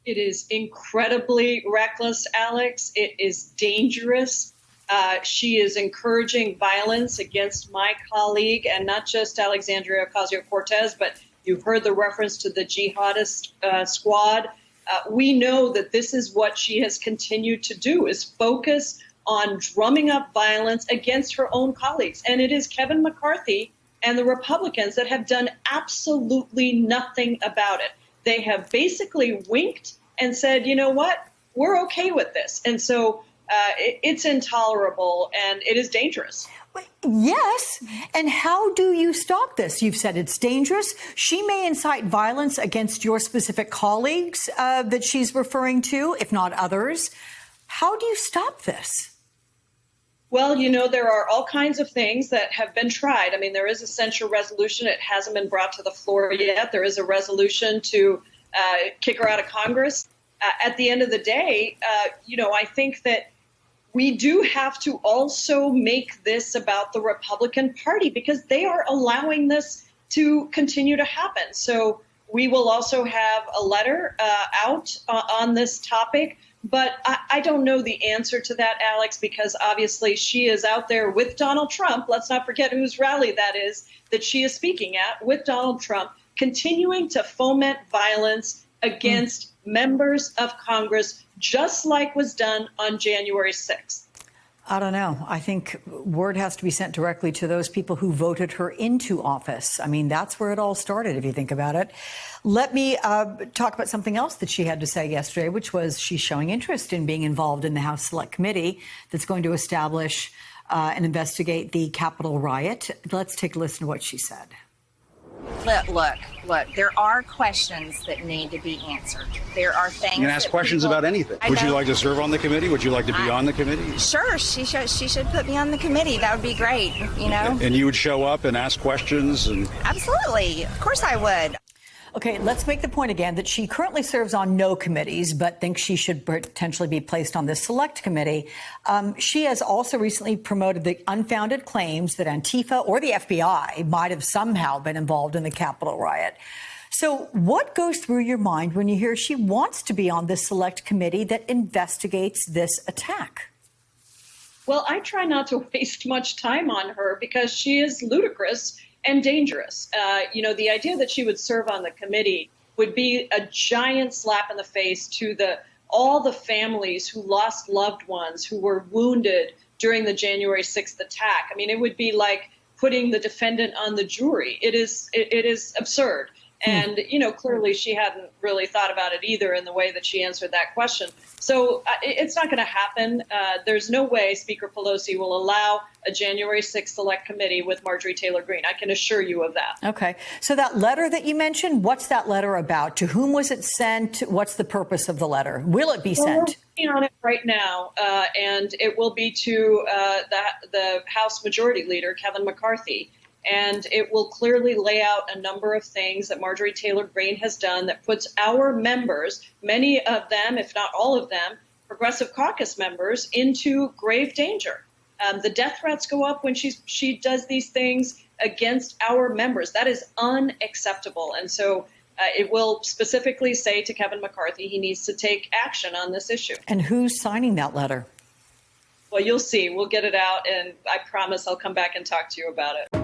It is incredibly reckless, Alex. It is dangerous. She is encouraging violence against my colleague, and not just Alexandria Ocasio-Cortez, but you've heard the reference to the jihadist squad. We know that this is what she has continued to do, is focus on drumming up violence against her own colleagues. And it is Kevin McCarthy and the Republicans that have done absolutely nothing about it. They have basically winked and said, you know what, we're okay with this. And so it's intolerable and it is dangerous. Yes. And how do you stop this? You've said it's dangerous. She may incite violence against your specific colleagues that she's referring to, if not others. How do you stop this? Well, you know, there are all kinds of things that have been tried. I mean, there is a censure resolution. It hasn't been brought to the floor yet. There is a resolution to kick her out of Congress. At the end of the day, you know, I think that we do have to also make this about the Republican Party because they are allowing this to continue to happen. So we will also have a letter out on this topic. But I don't know the answer to that, Alex, because obviously she is out there with Donald Trump. Let's not forget whose rally that is that she is speaking at, with Donald Trump, continuing to foment violence against members of Congress, just like was done on January 6th. I don't know. I think word has to be sent directly to those people who voted her into office. I mean, that's where it all started, if you think about it. Let me talk about something else that she had to say yesterday, which was she's showing interest in being involved in the House Select Committee that's going to establish and investigate the Capitol riot. Let's take a listen to what she said. Look, there are questions that need to be answered. There are things. You can ask questions about anything. Would you like to serve on the committee? Would you like to be on the committee? Sure, she should put me on the committee. That would be great, you know. And you would show up and ask questions? And absolutely. Of course I would. Okay, let's make the point again that she currently serves on no committees, but thinks she should potentially be placed on this select committee. She has also recently promoted the unfounded claims that Antifa or the FBI might have somehow been involved in the Capitol riot. So what goes through your mind when you hear she wants to be on this select committee that investigates this attack? Well, I try not to waste much time on her because she is ludicrous and dangerous. You know, the idea that she would serve on the committee would be a giant slap in the face to all the families who lost loved ones, who were wounded during the January 6th attack. I mean, it would be like putting the defendant on the jury. It is absurd. And, you know, clearly she hadn't really thought about it either in the way that she answered that question. So it's not going to happen. There's no way Speaker Pelosi will allow a January 6th select committee with Marjorie Taylor Greene. I can assure you of that. Okay. So that letter that you mentioned, what's that letter about? To whom was it sent? What's the purpose of the letter? Will it be sent? We're working on it right now, and it will be to the House Majority Leader, Kevin McCarthy. And it will clearly lay out a number of things that Marjorie Taylor Greene has done that puts our members, many of them, if not all of them, Progressive Caucus members, into grave danger. The death threats go up when she does these things against our members. That is unacceptable. And so it will specifically say to Kevin McCarthy he needs to take action on this issue. And who's signing that letter? Well, you'll see. We'll get it out, and I promise I'll come back and talk to you about it.